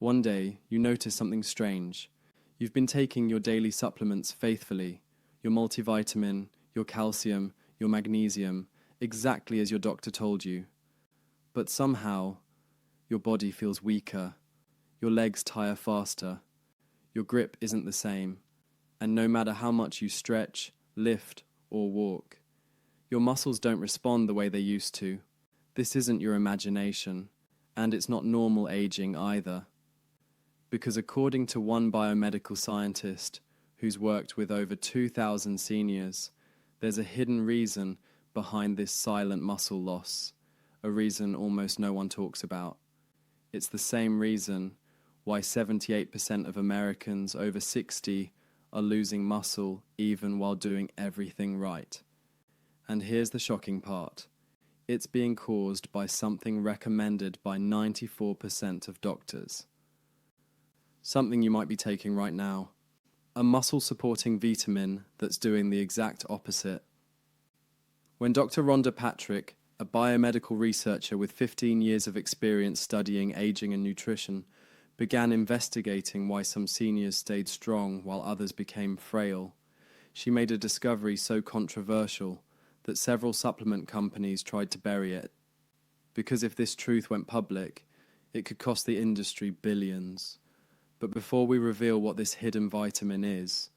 One day, you notice something strange. You've been taking your daily supplements faithfully, your multivitamin, your calcium, your magnesium, exactly as your doctor told you. But somehow, your body feels weaker, your legs tire faster, your grip isn't the same, and no matter how much you stretch, lift, or walk, your muscles don't respond the way they used to. This isn't your imagination, and it's not normal aging either. Because according to one biomedical scientist who's worked with over 2,000 seniors, there's a hidden reason behind this silent muscle loss, a reason almost no one talks about. It's the same reason why 78% of Americans over 60 are losing muscle even while doing everything right. And here's the shocking part. It's being caused by something recommended by 94% of doctors. Something you might be taking right now. A muscle-supporting vitamin that's doing the exact opposite. When Dr. Rhonda Patrick, a biomedical researcher with 15 years of experience studying aging and nutrition, began investigating why some seniors stayed strong while others became frail, she made a discovery so controversial that several supplement companies tried to bury it. Because if this truth went public, it could cost the industry billions. But before we reveal what this hidden vitamin is,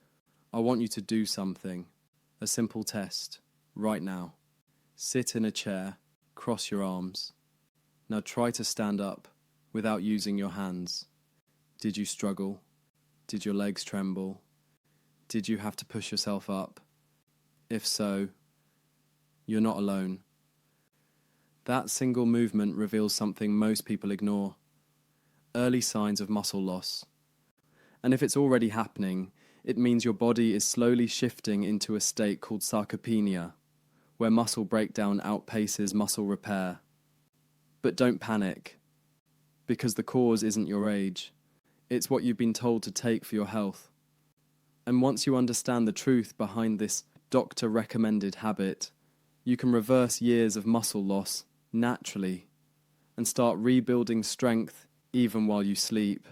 I want you to do something, a simple test, right now. Sit in a chair, cross your arms. Now try to stand up without using your hands. Did you struggle? Did your legs tremble? Did you have to push yourself up? If so, you're not alone. That single movement reveals something most people ignore. Early signs of muscle loss. And if it's already happening, it means your body is slowly shifting into a state called sarcopenia, where muscle breakdown outpaces muscle repair. But don't panic, because the cause isn't your age. It's what you've been told to take for your health. And once you understand the truth behind this doctor-recommended habit, you can reverse years of muscle loss naturally and start rebuilding strength even while you sleep.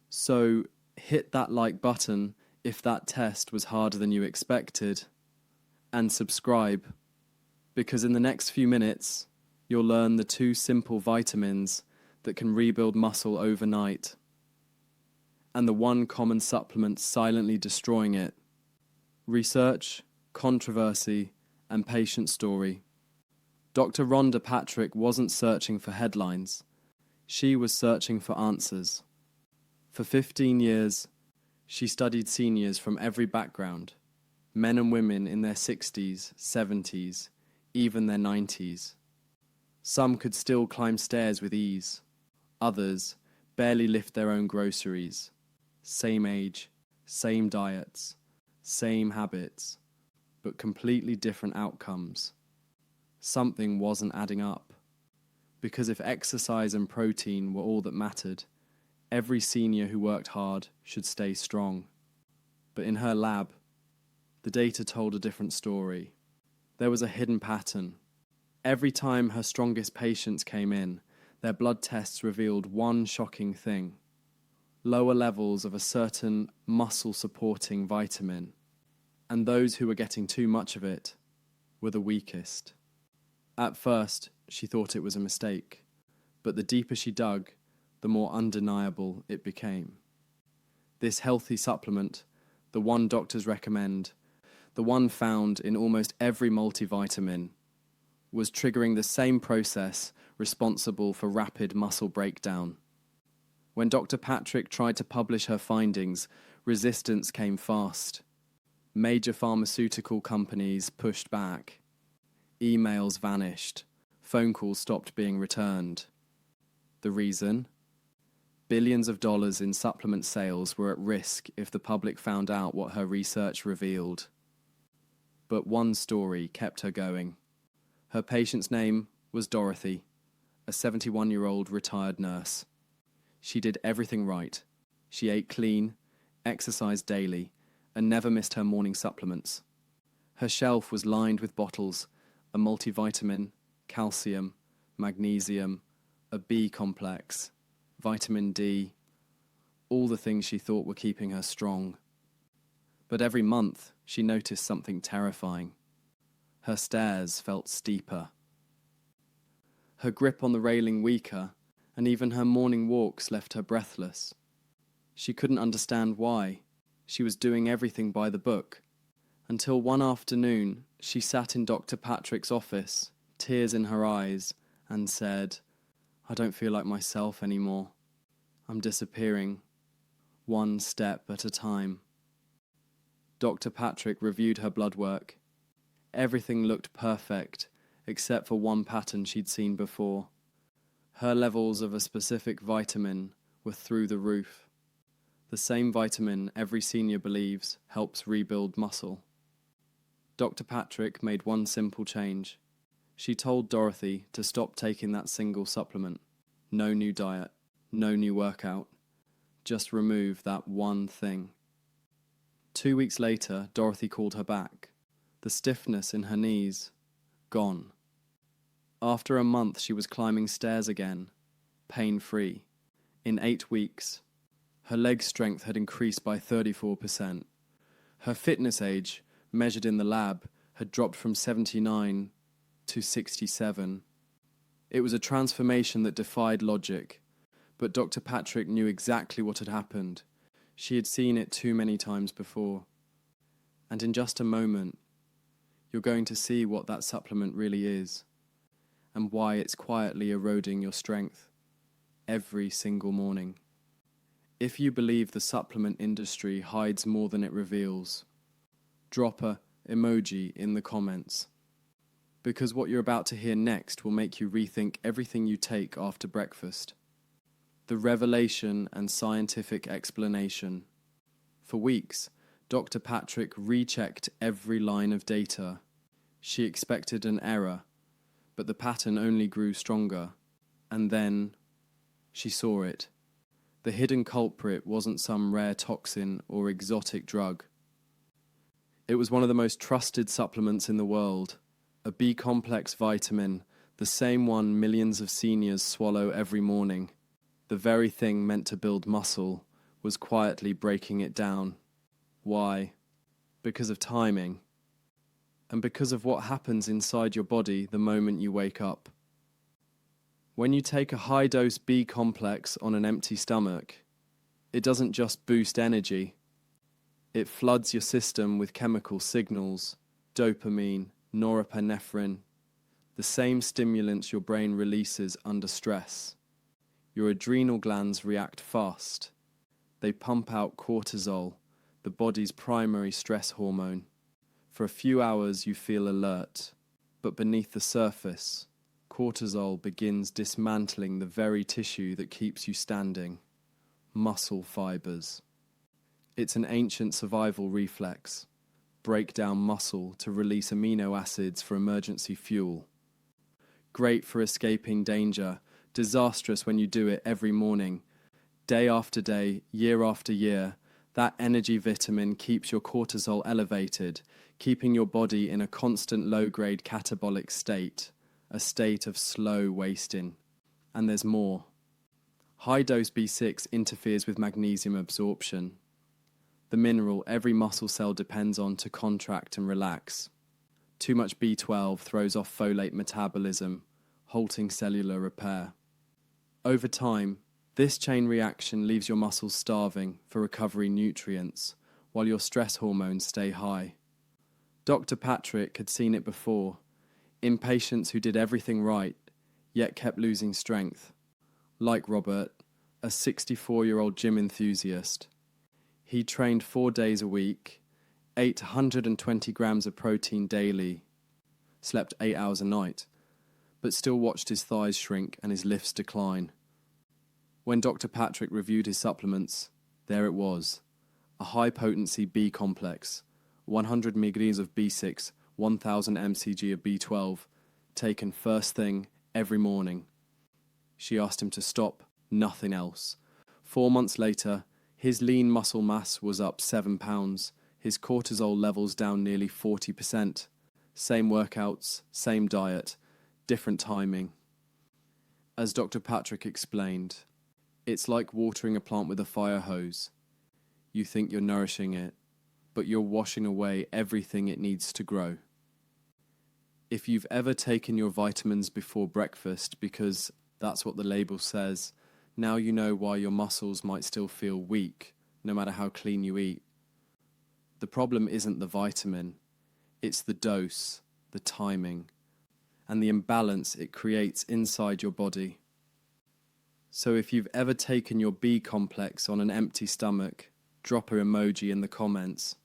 So hit that like button if that test was harder than you expected, and subscribe, because in the next few minutes you'll learn the 2 simple vitamins that can rebuild muscle overnight, and the 1 common supplement silently destroying it. Research, controversy, and patient story. Dr. Rhonda Patrick wasn't searching for headlines. She was searching for answers. For 15 years, she studied seniors from every background, men and women in their 60s, 70s, even their 90s. Some could still climb stairs with ease. Others barely lift their own groceries. Same age, same diets, same habits, but completely different outcomes. Something wasn't adding up. Because if exercise and protein were all that mattered, every senior who worked hard should stay strong. But in her lab, the data told a different story. There was a hidden pattern. Every time her strongest patients came in, their blood tests revealed one shocking thing: lower levels of a certain muscle-supporting vitamin. And those who were getting too much of it were the weakest. At first, she thought it was a mistake, but the deeper she dug, the more undeniable it became. This healthy supplement, the one doctors recommend, the one found in almost every multivitamin, was triggering the same process responsible for rapid muscle breakdown. When Dr. Patrick tried to publish her findings, resistance came fast. Major pharmaceutical companies pushed back. Emails vanished. Phone calls stopped being returned. The reason? Billions of dollars in supplement sales were at risk if the public found out what her research revealed. But one story kept her going. Her patient's name was Dorothy, a 71-year-old retired nurse. She did everything right. She ate clean, exercised daily, and never missed her morning supplements. Her shelf was lined with bottles, a multivitamin, calcium, magnesium, a B complex, vitamin D, all the things she thought were keeping her strong. But every month she noticed something terrifying. Her stairs felt steeper, her grip on the railing weaker, and even her morning walks left her breathless. She couldn't understand why. She was doing everything by the book. Until one afternoon, she sat in Dr. Patrick's office, tears in her eyes, and said, "I don't feel like myself anymore. I'm disappearing, one step at a time." Dr. Patrick reviewed her blood work. Everything looked perfect, except for one pattern she'd seen before. Her levels of a specific vitamin were through the roof. The same vitamin every senior believes helps rebuild muscle. Dr. Patrick made one simple change. She told Dorothy to stop taking that single supplement. No new diet, no new workout. Just remove that one thing. 2 weeks later, Dorothy called her back. The stiffness in her knees, gone. After a month, she was climbing stairs again, pain-free. In 8 weeks, her leg strength had increased by 34%. Her fitness age, measured in the lab, had dropped from 79 to 67. It was a transformation that defied logic, but Dr. Patrick knew exactly what had happened. She had seen it too many times before. And in just a moment, you're going to see what that supplement really is, and why it's quietly eroding your strength every single morning. If you believe the supplement industry hides more than it reveals, drop a emoji in the comments, because what you're about to hear next will make you rethink everything you take after breakfast. The revelation and scientific explanation. For weeks, Dr. Patrick rechecked every line of data. She expected an error, but the pattern only grew stronger. And then she saw it. The hidden culprit wasn't some rare toxin or exotic drug. It was one of the most trusted supplements in the world, a B-complex vitamin, the same one millions of seniors swallow every morning. The very thing meant to build muscle was quietly breaking it down. Why? Because of timing. And because of what happens inside your body the moment you wake up. When you take a high-dose B-complex on an empty stomach, it doesn't just boost energy. It floods your system with chemical signals, dopamine, norepinephrine, the same stimulants your brain releases under stress. Your adrenal glands react fast. They pump out cortisol, the body's primary stress hormone. For a few hours you feel alert, but beneath the surface, cortisol begins dismantling the very tissue that keeps you standing, muscle fibers. It's an ancient survival reflex. Break down muscle to release amino acids for emergency fuel. Great for escaping danger, disastrous when you do it every morning. Day after day, year after year, that energy vitamin keeps your cortisol elevated, keeping your body in a constant low-grade catabolic state, a state of slow wasting. And there's more. High-dose B6 interferes with magnesium absorption, the mineral every muscle cell depends on to contract and relax. Too much B12 throws off folate metabolism, halting cellular repair. Over time, this chain reaction leaves your muscles starving for recovery nutrients, while your stress hormones stay high. Dr. Patrick had seen it before, in patients who did everything right, yet kept losing strength. Like Robert, a 64-year-old gym enthusiast. He trained 4 days a week, ate 120 grams of protein daily, slept 8 hours a night, but still watched his thighs shrink and his lifts decline. When Dr. Patrick reviewed his supplements, there it was, a high-potency B complex, 100 mg of B6, 1000 mcg of B12, taken first thing every morning. She asked him to stop, nothing else. 4 months later, his lean muscle mass was up 7 pounds, his cortisol levels down nearly 40%. Same workouts, same diet, different timing. As Dr. Patrick explained, It's like watering a plant with a fire hose. You think you're nourishing it, but you're washing away everything it needs to grow. If you've ever taken your vitamins before breakfast because that's what the label says, now you know why your muscles might still feel weak, no matter how clean you eat. The problem isn't the vitamin, it's the dose, the timing, and the imbalance it creates inside your body. So if you've ever taken your B complex on an empty stomach, drop an emoji in the comments,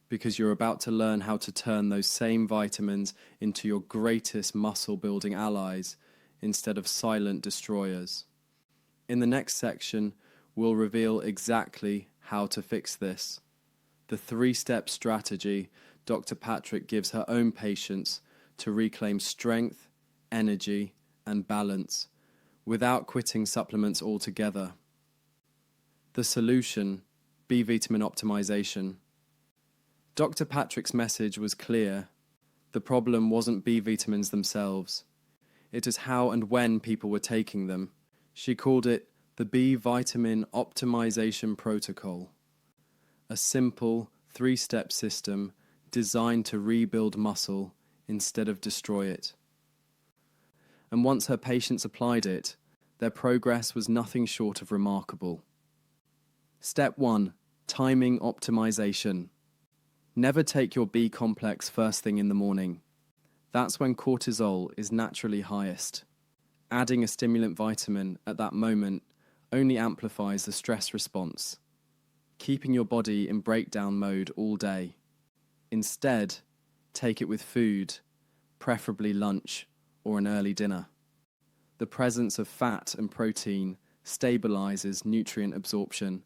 because you're about to learn how to turn those same vitamins into your greatest muscle-building allies instead of silent destroyers. In the next section, we'll reveal exactly how to fix this. The 3-step strategy Dr. Patrick gives her own patients to reclaim strength, energy, and balance without quitting supplements altogether. The solution: B vitamin optimization. Dr. Patrick's message was clear. The problem wasn't B vitamins themselves. It is how and when people were taking them. She called it the B vitamin optimization protocol, a simple 3-step system designed to rebuild muscle instead of destroy it. And once her patients applied it, their progress was nothing short of remarkable. Step 1. Timing optimization. Never take your B complex first thing in the morning. That's when cortisol is naturally highest. Adding a stimulant vitamin at that moment only amplifies the stress response, keeping your body in breakdown mode all day. Instead, take it with food, preferably lunch or an early dinner. The presence of fat and protein stabilizes nutrient absorption,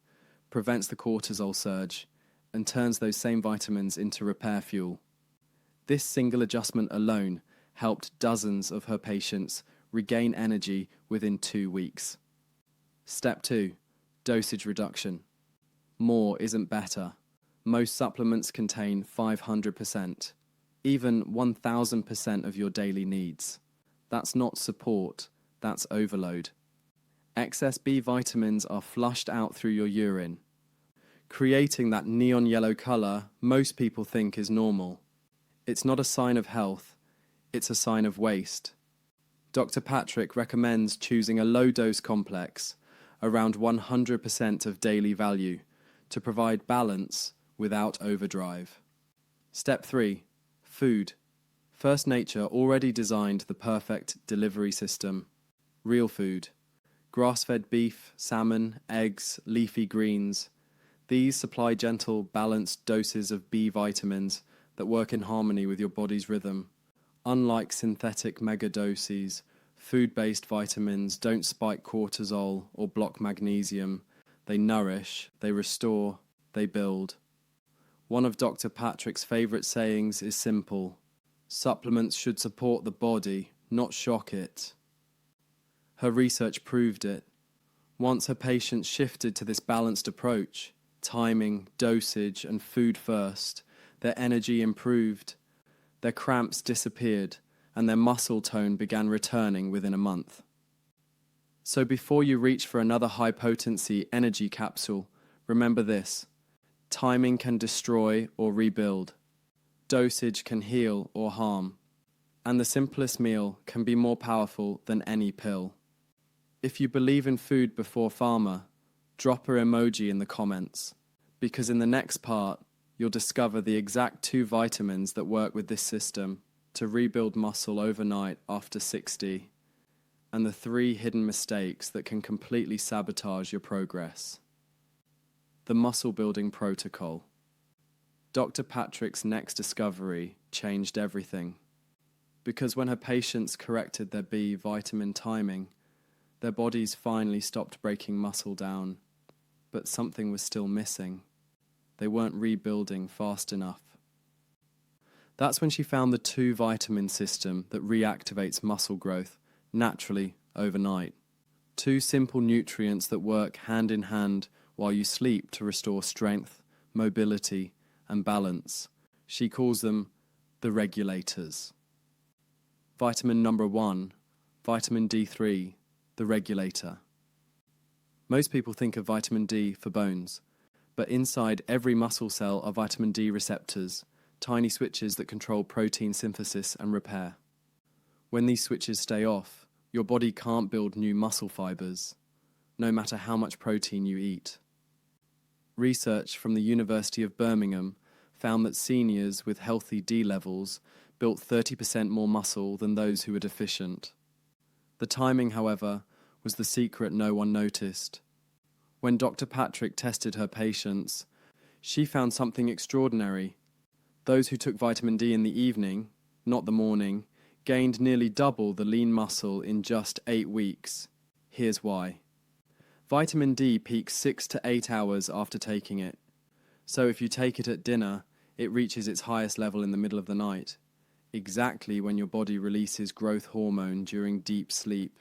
prevents the cortisol surge, and turns those same vitamins into repair fuel. This single adjustment alone helped dozens of her patients regain energy within 2 weeks. Step 2. Dosage reduction. More isn't better. Most supplements contain 500%, even 1000% of your daily needs. That's not support, that's overload. Excess B vitamins are flushed out through your urine, creating that neon yellow color most people think is normal. It's not a sign of health, it's a sign of waste. Dr. Patrick recommends choosing a low-dose complex, around 100% of daily value, to provide balance without overdrive. Step 3. Food. First Nature already designed the perfect delivery system. Real food. Grass-fed beef, salmon, eggs, leafy greens. These supply gentle, balanced doses of B vitamins that work in harmony with your body's rhythm. Unlike synthetic megadoses, food-based vitamins don't spike cortisol or block magnesium. They nourish, they restore, they build. One of Dr. Patrick's favorite sayings is simple: supplements should support the body, not shock it. Her research proved it. Once her patients shifted to this balanced approach, timing, dosage, and food first, their energy improved, their cramps disappeared, and their muscle tone began returning within a month. So before you reach for another high-potency energy capsule, remember this: timing can destroy or rebuild. Dosage can heal or harm. And the simplest meal can be more powerful than any pill. If you believe in food before pharma, drop an emoji in the comments, because in the next part, you'll discover the exact 2 vitamins that work with this system to rebuild muscle overnight after 60, and the 3 hidden mistakes that can completely sabotage your progress. The muscle building protocol. Dr. Patrick's next discovery changed everything, because when her patients corrected their B vitamin timing, their bodies finally stopped breaking muscle down, but something was still missing. They weren't rebuilding fast enough. That's when she found the 2 vitamin system that reactivates muscle growth naturally overnight. 2 simple nutrients that work hand in hand while you sleep to restore strength, mobility, and balance. She calls them the regulators. Vitamin number 1, vitamin D3, the regulator. Most people think of vitamin D for bones, but inside every muscle cell are vitamin D receptors, tiny switches that control protein synthesis and repair. When these switches stay off, your body can't build new muscle fibers, no matter how much protein you eat. Research from the University of Birmingham found that seniors with healthy D levels built 30% more muscle than those who were deficient. The timing, however, was the secret no one noticed. When Dr. Patrick tested her patients, she found something extraordinary. Those who took vitamin D in the evening, not the morning, gained nearly double the lean muscle in just 8 weeks. Here's why. Vitamin D peaks 6 to 8 hours after taking it. So if you take it at dinner, it reaches its highest level in the middle of the night, exactly when your body releases growth hormone during deep sleep.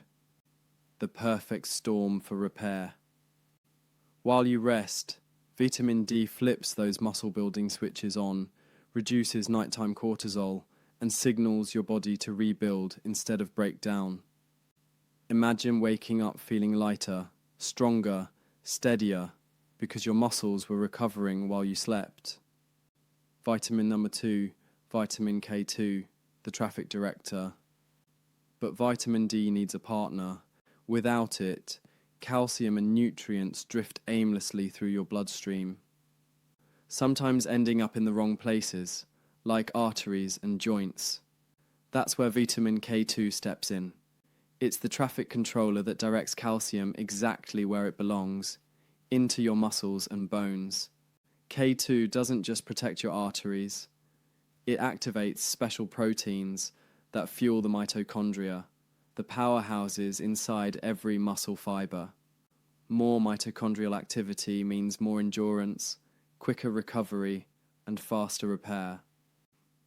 The perfect storm for repair. While you rest, vitamin D flips those muscle-building switches on, reduces nighttime cortisol, and signals your body to rebuild instead of break down. Imagine waking up feeling lighter, stronger, steadier, because your muscles were recovering while you slept. Vitamin number 2, vitamin K2, the traffic director. But vitamin D needs a partner. Without it, calcium and nutrients drift aimlessly through your bloodstream, sometimes ending up in the wrong places, like arteries and joints. That's where vitamin K2 steps in. It's the traffic controller that directs calcium exactly where it belongs, into your muscles and bones. K2 doesn't just protect your arteries, it activates special proteins that fuel the mitochondria, the powerhouses inside every muscle fiber. More mitochondrial activity means more endurance, quicker recovery, and faster repair.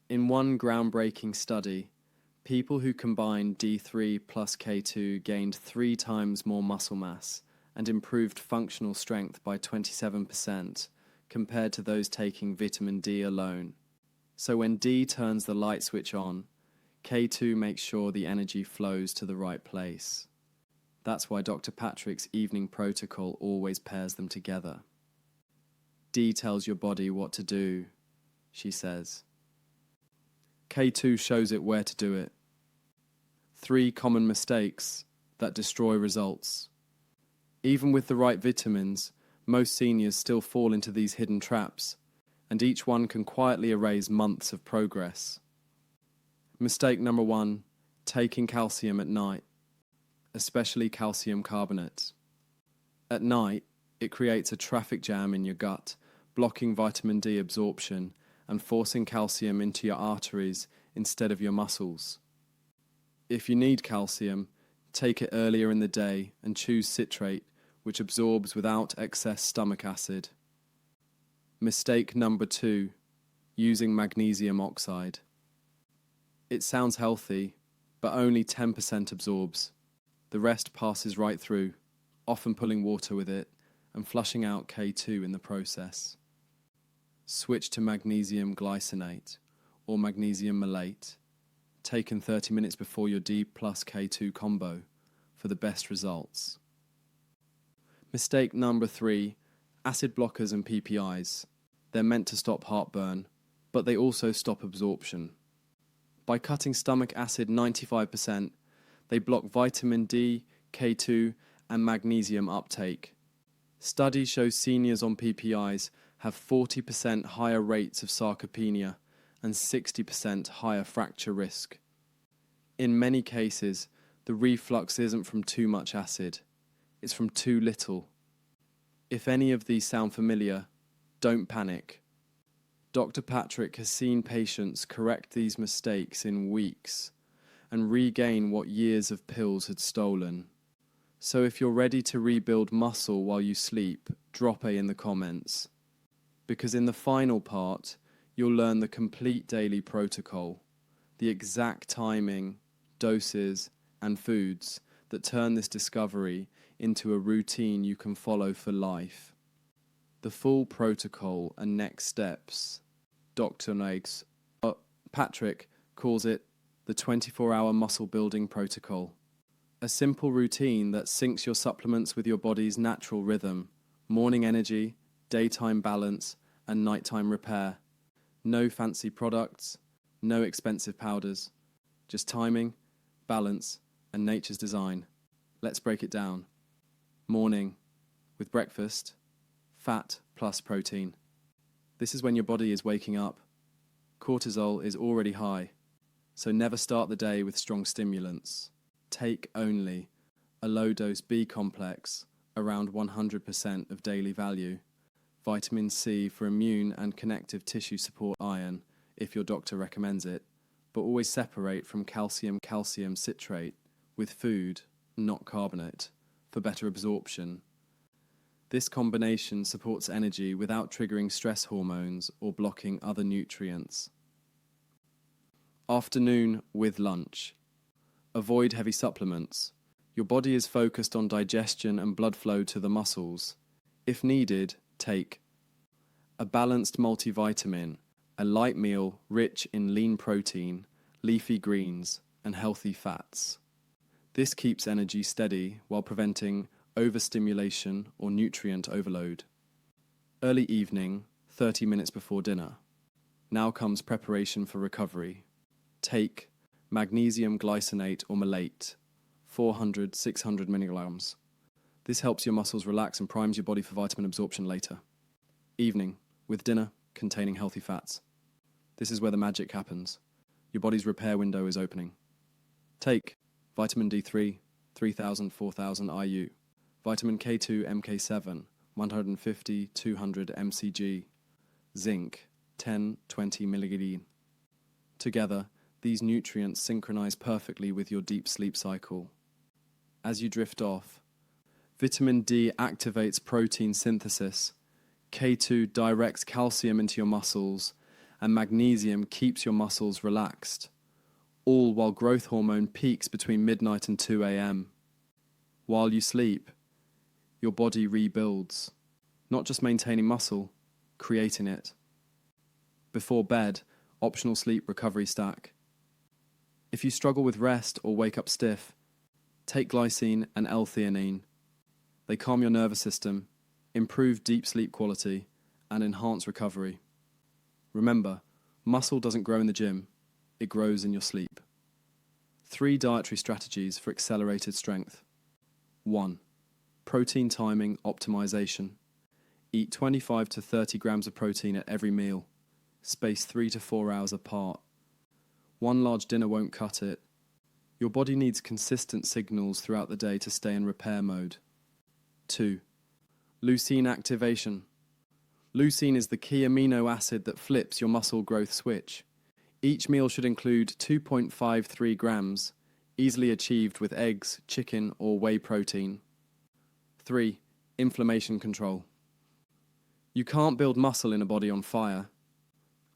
In one groundbreaking study, people who combined D3 plus K2 gained 3 times more muscle mass and improved functional strength by 27% compared to those taking vitamin D alone. So when D turns the light switch on, K2 makes sure the energy flows to the right place. That's why Dr. Patrick's evening protocol always pairs them together. D tells your body what to do, she says. K2 shows it where to do it. 3 common mistakes that destroy results. Even with the right vitamins, most seniors still fall into these hidden traps, and each one can quietly erase months of progress. Mistake number 1, taking calcium at night, especially calcium carbonate. At night, it creates a traffic jam in your gut, blocking vitamin D absorption and forcing calcium into your arteries instead of your muscles. If you need calcium, take it earlier in the day and choose citrate, which absorbs without excess stomach acid. Mistake number 2, using magnesium oxide. It sounds healthy, but only 10% absorbs. The rest passes right through, often pulling water with it and flushing out K2 in the process. Switch to magnesium glycinate or magnesium malate, taken 30 minutes before your D plus K2 combo for the best results. Mistake number 3, acid blockers and PPIs. They're meant to stop heartburn, but they also stop absorption. By cutting stomach acid 95%, they block vitamin D, K2, and magnesium uptake. Studies show seniors on PPIs have 40% higher rates of sarcopenia and 60% higher fracture risk. In many cases, the reflux isn't from too much acid, it's from too little. If any of these sound familiar, don't panic. Dr. Patrick has seen patients correct these mistakes in weeks and regain what years of pills had stolen. So if you're ready to rebuild muscle while you sleep, drop A in the comments. Because in the final part, you'll learn the complete daily protocol, the exact timing, doses, and foods that turn this discovery into a routine you can follow for life. The full protocol and next steps. Patrick calls it the 24-hour muscle building protocol. A simple routine that syncs your supplements with your body's natural rhythm: morning energy, daytime balance, and nighttime repair. No fancy products, no expensive powders, just timing, balance, and nature's design. Let's break it down. Morning, with breakfast, fat plus protein. This is when your body is waking up. Cortisol is already high, so never start the day with strong stimulants. Take only a low-dose B complex, around 100% of daily value, vitamin C for immune and connective tissue support, iron, if your doctor recommends it, but always separate from calcium citrate with food, not carbonate, for better absorption. This combination supports energy without triggering stress hormones or blocking other nutrients. Afternoon with lunch. Avoid heavy supplements. Your body is focused on digestion and blood flow to the muscles. If needed, take a balanced multivitamin, a light meal rich in lean protein, leafy greens, and healthy fats. This keeps energy steady while preventing overstimulation or nutrient overload. Early evening, 30 minutes before dinner. Now comes preparation for recovery. Take magnesium glycinate or malate, 400-600 milligrams. This helps your muscles relax and primes your body for vitamin absorption later. Evening, with dinner containing healthy fats. This is where the magic happens. Your body's repair window is opening. Take vitamin D3, 3000-4000 IU, vitamin K2 MK7, 150-200 mcg, zinc, 10-20 mg. Together, these nutrients synchronize perfectly with your deep sleep cycle. As you drift off, vitamin D activates protein synthesis, K2 directs calcium into your muscles, and magnesium keeps your muscles relaxed, all while growth hormone peaks between midnight and 2 a.m. While you sleep, your body rebuilds, not just maintaining muscle, creating it. Before bed, optional sleep recovery stack. If you struggle with rest or wake up stiff, take glycine and L-theanine. They calm your nervous system, improve deep sleep quality, and enhance recovery. Remember, muscle doesn't grow in the gym, it grows in your sleep. 3 dietary strategies for accelerated strength. 1. Protein timing optimization. Eat 25 to 30 grams of protein at every meal, spaced 3 to 4 hours apart. One large dinner won't cut it. Your body needs consistent signals throughout the day to stay in repair mode. 2. Leucine activation. Leucine is the key amino acid that flips your muscle growth switch. Each meal should include 2.53 grams, easily achieved with eggs, chicken, or whey protein. 3. Inflammation control. You can't build muscle in a body on fire.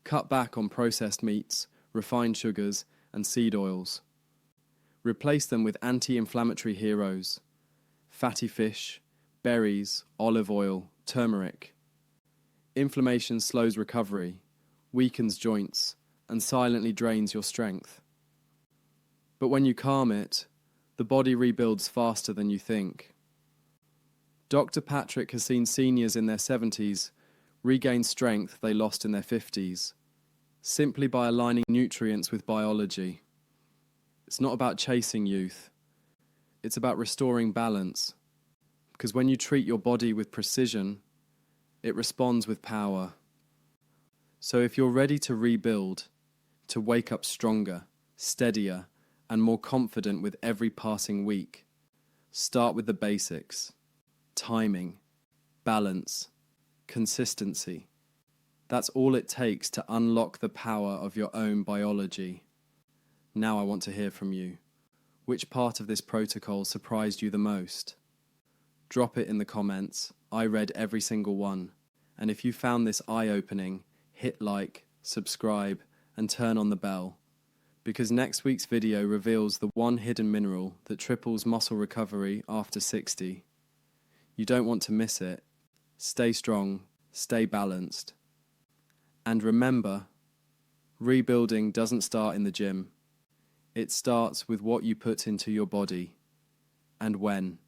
Cut back on processed meats, refined sugars, and seed oils. Replace them with anti-inflammatory heroes: fatty fish, berries, olive oil, turmeric. Inflammation slows recovery, weakens joints, and silently drains your strength. But when you calm it, the body rebuilds faster than you think. Dr. Patrick has seen seniors in their 70s regain strength they lost in their 50s, simply by aligning nutrients with biology. It's not about chasing youth. It's about restoring balance. Because when you treat your body with precision, it responds with power. So if you're ready to rebuild, to wake up stronger, steadier, and more confident with every passing week, start with the basics: timing, balance, consistency. That's all it takes to unlock the power of your own biology. Now I want to hear from you. Which part of this protocol surprised you the most? Drop it in the comments. I read every single one. And if you found this eye-opening, hit like, subscribe, and turn on the bell. Because next week's video reveals the one hidden mineral that triples muscle recovery after 60. You don't want to miss it. Stay strong, stay balanced. And remember, rebuilding doesn't start in the gym. It starts with what you put into your body. and when.